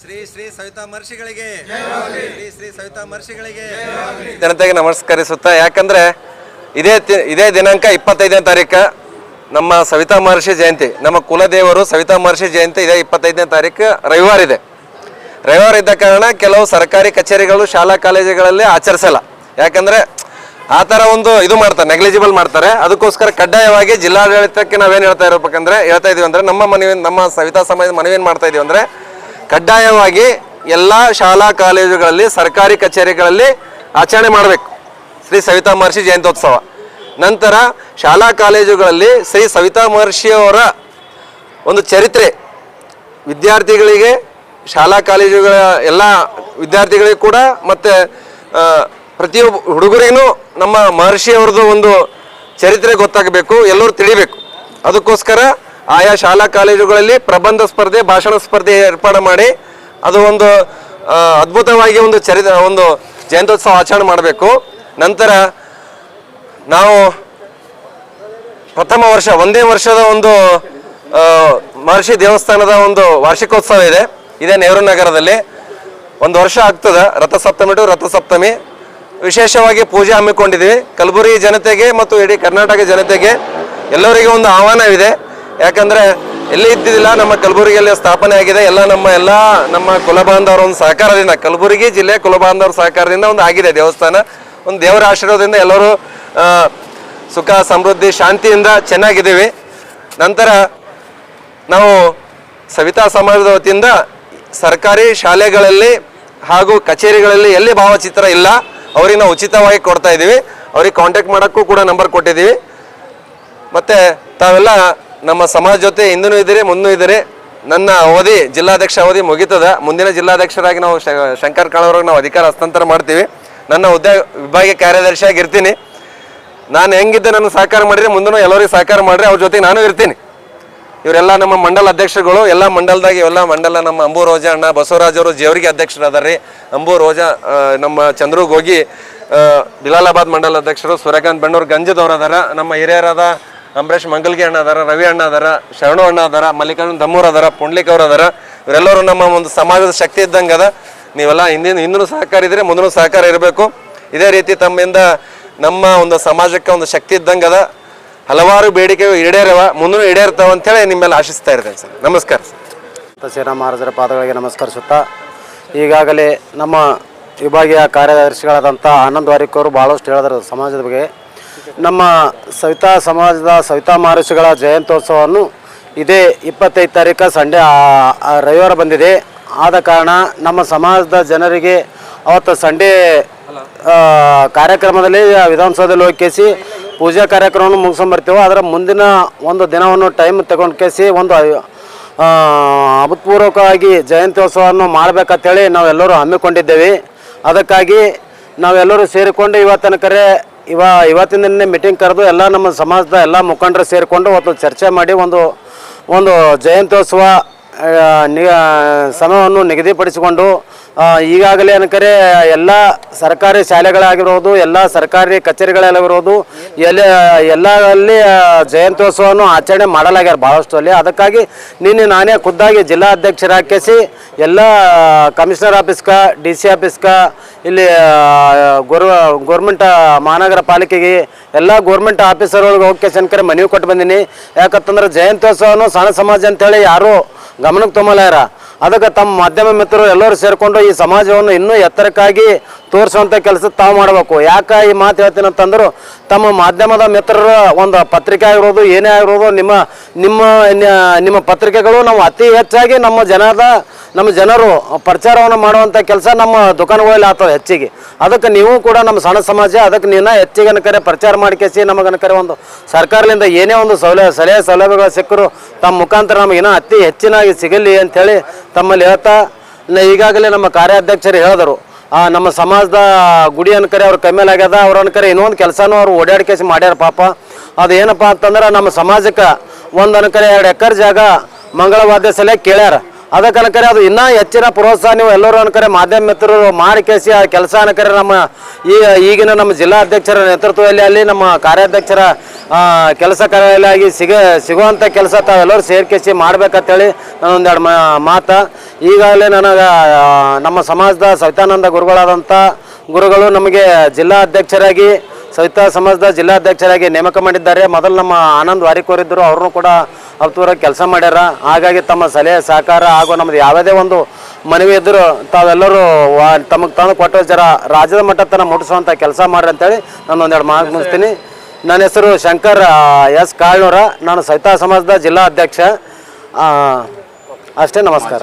ಶ್ರೀ ಶ್ರೀ ಸವಿತಾ ಮಹರ್ಷಿಗಳಿಗೆ ಶ್ರೀ ಶ್ರೀ ಸವಿತಾ ಮಹರ್ಷಿಗಳಿಗೆ ಜನತೆಗೆ ನಮಸ್ಕರಿಸುತ್ತಾ, ಯಾಕಂದ್ರೆ ಇದೇ ದಿನಾಂಕ 25ನೇ ತಾರೀಕು ನಮ್ಮ ಸವಿತಾ ಮಹರ್ಷಿ ಜಯಂತಿ, ನಮ್ಮ ಕುಲದೇವರು ಸವಿತಾ ಮಹರ್ಷಿ ಜಯಂತಿ ಇದೇ 25ನೇ ತಾರೀಕು ರವಿವಾರ ಇದೆ. ರವಿವಾರ ಇದ್ದ ಕಾರಣ ಕೆಲವು ಸರ್ಕಾರಿ ಕಚೇರಿಗಳು ಶಾಲಾ ಕಾಲೇಜುಗಳಲ್ಲಿ ಆಚರಿಸಲ್ಲ. ಯಾಕಂದ್ರೆ ಆ ಥರ ಒಂದು ಇದು ಮಾಡ್ತಾರೆ, ನೆಗ್ಲಿಜಿಬಲ್ ಮಾಡ್ತಾರೆ. ಅದಕ್ಕೋಸ್ಕರ ಕಡ್ಡಾಯವಾಗಿ ಜಿಲ್ಲಾಡಳಿತಕ್ಕೆ ನಾವೇನು ಹೇಳ್ತಾ ಇದೀವಿ ಅಂದ್ರೆ ನಮ್ಮ ಸವಿತಾ ಸಮಾಜದ ಮನವಿ ಏನು ಮಾಡ್ತಾ ಇದೀವಿ ಅಂದ್ರೆ, ಕಡ್ಡಾಯವಾಗಿ ಎಲ್ಲ ಶಾಲಾ ಕಾಲೇಜುಗಳಲ್ಲಿ ಸರ್ಕಾರಿ ಕಚೇರಿಗಳಲ್ಲಿ ಆಚರಣೆ ಮಾಡಬೇಕು ಶ್ರೀ ಸವಿತಾ ಮಹರ್ಷಿ ಜಯಂತ್ಯೋತ್ಸವ. ನಂತರ ಶಾಲಾ ಕಾಲೇಜುಗಳಲ್ಲಿ ಶ್ರೀ ಸವಿತಾ ಮಹರ್ಷಿಯವರ ಒಂದು ಚರಿತ್ರೆ ವಿದ್ಯಾರ್ಥಿಗಳಿಗೆ, ಶಾಲಾ ಕಾಲೇಜುಗಳ ಎಲ್ಲ ವಿದ್ಯಾರ್ಥಿಗಳಿಗೂ ಕೂಡ ಮತ್ತು ಪ್ರತಿಯೊಬ್ಬ ಹುಡುಗರಿಗೂ ನಮ್ಮ ಮಹರ್ಷಿಯವ್ರದ್ದು ಒಂದು ಚರಿತ್ರೆ ಗೊತ್ತಾಗಬೇಕು, ಎಲ್ಲರೂ ತಿಳಿಬೇಕು. ಅದಕ್ಕೋಸ್ಕರ ಆಯಾ ಶಾಲಾ ಕಾಲೇಜುಗಳಲ್ಲಿ ಪ್ರಬಂಧ ಸ್ಪರ್ಧೆ, ಭಾಷಣ ಸ್ಪರ್ಧೆ ಏರ್ಪಾಡು ಮಾಡಿ ಅದು ಒಂದು ಅದ್ಭುತವಾಗಿ ಒಂದು ಜಯಂತ್ಯೋತ್ಸವ ಆಚರಣೆ ಮಾಡಬೇಕು. ನಂತರ ನಾವು ಪ್ರಥಮ ವರ್ಷ ಒಂದೇ ವರ್ಷದ ಒಂದು ಮಹರ್ಷಿ ದೇವಸ್ಥಾನದ ಒಂದು ವಾರ್ಷಿಕೋತ್ಸವ ಇದೆ ನೆಹರು ನಗರದಲ್ಲಿ. ಒಂದು ವರ್ಷ ಆಗ್ತದೆ, ರಥಸಪ್ತಮಿ ಟು ರಥಸಪ್ತಮಿ ವಿಶೇಷವಾಗಿ ಪೂಜೆ ಹಮ್ಮಿಕೊಂಡಿದ್ದೀವಿ. ಕಲಬುರಗಿ ಜನತೆಗೆ ಮತ್ತು ಇಡೀ ಕರ್ನಾಟಕ ಜನತೆಗೆ ಎಲ್ಲರಿಗೂ ಒಂದು ಆಹ್ವಾನವಿದೆ. ಯಾಕಂದರೆ ಎಲ್ಲಿ ಇದ್ದಿದ್ದಿಲ್ಲ, ನಮ್ಮ ಕಲಬುರಗಿಯಲ್ಲಿ ಸ್ಥಾಪನೆ ಆಗಿದೆ. ಎಲ್ಲ ನಮ್ಮ ಕುಲಬಾಂಧವರ ಒಂದು ಸಹಕಾರದಿಂದ, ಕಲಬುರಗಿ ಜಿಲ್ಲೆ ಕುಲಬಾಂಧವರ ಸಹಕಾರದಿಂದ ಒಂದು ಆಗಿದೆ ದೇವಸ್ಥಾನ. ಒಂದು ದೇವರ ಆಶೀರ್ವಾದದಿಂದ ಎಲ್ಲರೂ ಸುಖ ಸಮೃದ್ಧಿ ಶಾಂತಿಯಿಂದ ಚೆನ್ನಾಗಿದ್ದೀವಿ. ನಂತರ ನಾವು ಸವಿತಾ ಸಮಾಜದ ವತಿಯಿಂದ ಸರ್ಕಾರಿ ಶಾಲೆಗಳಲ್ಲಿ ಹಾಗೂ ಕಚೇರಿಗಳಲ್ಲಿ ಎಲ್ಲಿ ಭಾವಚಿತ್ರ ಇಲ್ಲ ಅವ್ರಿಗೆ ನಾವು ಉಚಿತವಾಗಿ ಕೊಡ್ತಾ ಇದ್ದೀವಿ. ಅವ್ರಿಗೆ ಕಾಂಟ್ಯಾಕ್ಟ್ ಮಾಡೋಕ್ಕೂ ಕೂಡ ನಂಬರ್ ಕೊಟ್ಟಿದ್ದೀವಿ. ಮತ್ತು ತಾವೆಲ್ಲ ನಮ್ಮ ಸಮಾಜ ಜೊತೆ ಹಿಂದೂ ಇದ್ದೀರಿ, ಮುಂದೂ ಇದ್ದೀರಿ. ನನ್ನ ಅವಧಿ ಜಿಲ್ಲಾಧ್ಯಕ್ಷ ಅವಧಿ ಮುಗಿತದ. ಮುಂದಿನ ಜಿಲ್ಲಾಧ್ಯಕ್ಷರಾಗಿ ನಾವು ಶಂಕರ್ ಕಾಳವ್ರಿಗೆ ನಾವು ಅಧಿಕಾರ ಹಸ್ತಾಂತರ ಮಾಡ್ತೀವಿ. ನನ್ನ ವಿಭಾಗೀಯ ಕಾರ್ಯದರ್ಶಿಯಾಗಿ ಇರ್ತೀನಿ. ನಾನು ಹೆಂಗಿದ್ದೆ ನನ್ನ ಸಹಕಾರ ಮಾಡಿದ್ರೆ ಮುಂದೂ ಎಲ್ಲರಿಗೂ ಸಹಕಾರ ಮಾಡಿರಿ, ಅವ್ರ ಜೊತೆಗೆ ನಾನು ಇರ್ತೀನಿ. ಇವರೆಲ್ಲ ನಮ್ಮ ಮಂಡಲ ಅಧ್ಯಕ್ಷರುಗಳು. ಎಲ್ಲ ಮಂಡಲದಾಗ ಇವೆಲ್ಲ ಮಂಡಲ ನಮ್ಮ ಅಂಬು ರೋಜಾ ಅಣ್ಣ, ಬಸವರಾಜ್ ಅವರು ಜೇವರಿಗೆ ಅಧ್ಯಕ್ಷರಾದಾರ ರೀ. ಅಂಬು ರೋಜಾ ನಮ್ಮ ಚಂದ್ರು ಗೋಗಿ ಬಿಲಾಲಾಬಾದ್ ಮಂಡಲ ಅಧ್ಯಕ್ಷರು, ಸೂರ್ಯಕಾಂತ್ ಬೆಣ್ಣೂರು ಗಂಜದವ್ರು ಅದಾರ. ನಮ್ಮ ಹಿರಿಯರಾದ ಅಂಬರೀಷ್ ಮಂಗಲ್ಗಿ ಅಣ್ಣ ಅದಾರ, ರವಿ ಅಣ್ಣ ಅದಾರ, ಶರಣು ಅಣ್ಣ ಅದಾರ, ಮಲ್ಲಿಕಾರ್ಜುನ್ ದಮ್ಮೂರ್ ಅದಾರ, ಪುಂಡ್ಲಿಕ್ ಅವ್ರು ಅದಾರ. ಇವರೆಲ್ಲರೂ ನಮ್ಮ ಒಂದು ಸಮಾಜದ ಶಕ್ತಿ ಇದ್ದಂಗೆ ಅದ. ನೀವೆಲ್ಲ ಹಿಂದೂ ಸಹಕಾರ ಇದ್ರೆ ಮುಂದೂ ಸಹಕಾರ ಇರಬೇಕು. ಇದೇ ರೀತಿ ತಮ್ಮಿಂದ ನಮ್ಮ ಒಂದು ಸಮಾಜಕ್ಕೆ ಒಂದು ಶಕ್ತಿ ಇದ್ದಂಗೆ ಅದ. ಹಲವಾರು ಬೇಡಿಕೆಗಳು ಈಡೇರವ, ಮುಂದೂ ಈಡೇರ್ತಾವ ಅಂತೇಳಿ ನಿಮ್ಮೆಲ್ಲ ಆಶಿಸ್ತಾ ಇರ್ತೇನೆ ಸರ್. ನಮಸ್ಕಾರ ಸರ್. ಶ್ರೀರಾಮ ಮಹಾರಾಜರ ಪಾದಗಳಿಗೆ ನಮಸ್ಕರಿಸುತ್ತಾ, ಈಗಾಗಲೇ ನಮ್ಮ ವಿಭಾಗೀಯ ಕಾರ್ಯದರ್ಶಿಗಳಾದಂಥ ಆನಂದ್ ವಾರಿಕ್ ಅವರು ಭಾಳಷ್ಟು ಹೇಳಿದ್ರು ಸಮಾಜದ ಬಗ್ಗೆ. ನಮ್ಮ ಸವಿತಾ ಸಮಾಜದ ಸವಿತಾ ಮಹರ್ಷಿಗಳ ಜಯಂತ್ಯೋತ್ಸವವನ್ನು ಇದೇ 25 ತಾರೀಕು ಸಂಡೇ ರವಿವಾರ ಬಂದಿದೆ. ಆದ ಕಾರಣ ನಮ್ಮ ಸಮಾಜದ ಜನರಿಗೆ ಅವತ್ತು ಸಂಡೇ ಕಾರ್ಯಕ್ರಮದಲ್ಲಿ ವಿಧಾನಸೌಧದಲ್ಲಿ ಹೋಗಿ ಕೇಸಿ ಪೂಜಾ ಕಾರ್ಯಕ್ರಮವನ್ನು ಮುಗಿಸ್ಕೊಂಬರ್ತೀವಿ. ಅದರ ಮುಂದಿನ ಒಂದು ದಿನವನ್ನು ಟೈಮ್ ತಗೊಂಡು ಕೇಸಿ ಒಂದು ಅಭೂತಪೂರ್ವಕವಾಗಿ ಜಯಂತ್ಯೋತ್ಸವವನ್ನು ಮಾಡಬೇಕಂತೇಳಿ ನಾವೆಲ್ಲರೂ ಹಮ್ಮಿಕೊಂಡಿದ್ದೇವೆ. ಅದಕ್ಕಾಗಿ ನಾವೆಲ್ಲರೂ ಸೇರಿಕೊಂಡು ಇವತ್ತಿನ ದಿನ ಮೀಟಿಂಗ್ ಕರೆದು ಎಲ್ಲ ನಮ್ಮ ಸಮಾಜದ ಎಲ್ಲ ಮುಖಂಡರು ಸೇರಿಕೊಂಡು ಒಂದು ಚರ್ಚೆ ಮಾಡಿ ಒಂದು ಜಯಂತ್ಯೋತ್ಸವ ಸಮಯವನ್ನು ನಿಗದಿಪಡಿಸಿಕೊಂಡು ಈಗಾಗಲೇ ಅನ್ಕರೆ ಎಲ್ಲ ಸರ್ಕಾರಿ ಶಾಲೆಗಳಾಗಿರೋದು, ಎಲ್ಲ ಸರ್ಕಾರಿ ಕಚೇರಿಗಳಾಗಿರೋದು ಎಲ್ಲಲ್ಲಿ ಜಯಂತ್ಯೋತ್ಸವವನ್ನು ಆಚರಣೆ ಮಾಡಲಾಗ್ಯಾರ ಭಾಳಷ್ಟು ಅಲ್ಲಿ. ಅದಕ್ಕಾಗಿ ನಾನೇ ಖುದ್ದಾಗಿ ಜಿಲ್ಲಾ ಅಧ್ಯಕ್ಷರಾಕಿಸಿ ಎಲ್ಲ ಕಮಿಷನರ್ ಆಫೀಸ್ಕ, DC ಆಫೀಸ್ಕ, ಇಲ್ಲಿ ಗೋರ್ಮೆಂಟ್ ಮಹಾನಗರ ಪಾಲಿಕೆಗೆ ಎಲ್ಲ ಗೋರ್ಮೆಂಟ್ ಆಫೀಸರ್ಗಳಿಗೆ ಹೋಗಿ ಮನವಿ ಕೊಟ್ಟು ಬಂದೀನಿ. ಯಾಕಂತಂದ್ರೆ ಜಯಂತ್ಯೋತ್ಸವನು ಸಣ್ಣ ಸಮಾಜ ಅಂತೇಳಿ ಯಾರೂ ಗಮನಕ್ಕೆ ತೊಗೊಲಾರ. ಅದಕ್ಕೆ ತಮ್ಮ ಮಾಧ್ಯಮ ಮಿತ್ರರು ಎಲ್ಲರೂ ಸೇರಿಕೊಂಡು ಈ ಸಮಾಜವನ್ನು ಇನ್ನೂ ಎತ್ತರಕ್ಕಾಗಿ ತೋರಿಸುವಂಥ ಕೆಲಸ ತಾವು ಮಾಡಬೇಕು. ಯಾಕೆ ಈ ಮಾತು ಹೇಳ್ತೀನಿ ಅಂತಂದ್ರು, ತಮ್ಮ ಮಾಧ್ಯಮದ ಮಿತ್ರರ ಒಂದು ಪತ್ರಿಕೆ ಆಗಿರೋದು, ಏನೇ ಆಗಿರೋದು, ನಿಮ್ಮ ಪತ್ರಿಕೆಗಳು ನಾವು ಅತಿ ಹೆಚ್ಚಾಗಿ ನಮ್ಮ ಜನರು ಪ್ರಚಾರವನ್ನು ಮಾಡುವಂಥ ಕೆಲಸ ನಮ್ಮ ದುಕಾನುಗಳಲ್ಲಿ ಆಗ್ತದೆ ಹೆಚ್ಚಿಗೆ. ಅದಕ್ಕೆ ನೀವು ಕೂಡ ನಮ್ಮ ಸಣ್ಣ ಸಮಾಜ, ಅದಕ್ಕೆ ಹೆಚ್ಚಿಗೆ ಪ್ರಚಾರ ಮಾಡಿಕೇಸಿ ನಮಗನಕರೆ ಒಂದು ಸರ್ಕಾರದಿಂದ ಏನೇ ಒಂದು ಸಲಹೆ ಸೌಲಭ್ಯಗಳು ಸಿಕ್ಕರು ತಮ್ಮ ಮುಖಾಂತರ ನಮಗಿನ್ನೂ ಅತಿ ಹೆಚ್ಚಿನಾಗಿ ಸಿಗಲಿ ಅಂಥೇಳಿ ತಮ್ಮಲ್ಲಿ ಹೇಳ್ತಾ, ಈಗಾಗಲೇ ನಮ್ಮ ಕಾರ್ಯಾಧ್ಯಕ್ಷರು ಹೇಳಿದರು ನಮ್ಮ ಸಮಾಜದ ಗುಡಿ ಅನ್ಕರೆ ಅವ್ರ ಕೈಮೇಲಾಗ್ಯದ. ಅವ್ರ ಅನ್ಕರೆ ಇನ್ನೊಂದು ಕೆಲಸನೂ ಅವ್ರು ಓಡಾಡಿಕೇಸಿ ಮಾಡ್ಯಾರ ಪಾಪ. ಅದು ಏನಪ್ಪ ಅಂತಂದ್ರೆ ನಮ್ಮ ಸಮಾಜಕ್ಕೆ ಒಂದು ಅನ್ಕರೆ 2 ಎಕರೆ ಜಾಗ ಮಂಗಳವಾದ್ಯ ಸಲ ಕೇಳ್ಯಾರ. ಅದಕ್ಕೆ ಅನ್ಕರೆ ಅದು ಇನ್ನೂ ಹೆಚ್ಚಿನ ಪ್ರೋತ್ಸಾಹ ನೀವು ಎಲ್ಲರೂ ಅನ್ಕರೆ ಮಾಧ್ಯಮ ಮಿತ್ರರು ಮಾಡಿಕೇಸಿ ಆ ಕೆಲಸ ಅನ್ಕರೆ ನಮ್ಮ ಈಗಿನ ನಮ್ಮ ಜಿಲ್ಲಾಧ್ಯಕ್ಷರ ನೇತೃತ್ವದಲ್ಲಿ ಅಲ್ಲಿ ನಮ್ಮ ಕಾರ್ಯಾಧ್ಯಕ್ಷರ ಕೆಲಸ ಕಾರ್ಯಾಲಯ ಸಿಗುವಂಥ ಕೆಲಸ ತಾವೆಲ್ಲರೂ ಸೇರ್ಕೇಸಿ ಮಾಡ್ಬೇಕಂತೇಳಿ ನಾನೊಂದೆರಡು ಮಾತು. ಈಗಾಗಲೇ ನನಗೆ ನಮ್ಮ ಸಮಾಜದ ಸವಿತಾನಂದ ಗುರುಗಳಾದಂಥ ಗುರುಗಳು ನಮಗೆ ಜಿಲ್ಲಾ ಅಧ್ಯಕ್ಷರಾಗಿ ಸವಿತಾ ಸಮಾಜದ ಜಿಲ್ಲಾಧ್ಯಕ್ಷರಾಗಿ ನೇಮಕ ಮಾಡಿದ್ದಾರೆ. ಮೊದಲು ನಮ್ಮ ಆನಂದ್ ವಾರಿಕೋರಿದ್ದರು, ಅವ್ರನ್ನೂ ಕೂಡ ಅವತ್ತೂರಾಗಿ ಕೆಲಸ ಮಾಡ್ಯಾರ. ಹಾಗಾಗಿ ತಮ್ಮ ಸಲಹೆ ಸಹಕಾರ ಹಾಗೂ ನಮ್ಮದು ಯಾವುದೇ ಒಂದು ಮನವಿ ಇದ್ದರೂ ತಾವೆಲ್ಲರೂ ತಮಗೆ ತಂದು ಕೊಟ್ಟು ಜರ ರಾಜ್ಯದ ಮಟ್ಟ ತನಕ ಮುಟ್ಟಿಸುವಂಥ ಕೆಲಸ ಮಾಡ್ರಿ ಅಂತೇಳಿ ನಾನು ಒಂದೆರಡು ಮಾತು ಮುಗಿಸ್ತೀನಿ. ನನ್ನ ಹೆಸರು ಶಂಕರ್ ಎಸ್ ಕಾಳ್ನೂರ, ನಾನು ಸವಿತಾ ಸಮಾಜದ ಜಿಲ್ಲಾ ಅಧ್ಯಕ್ಷ. ಅಷ್ಟೇ, ನಮಸ್ಕಾರ.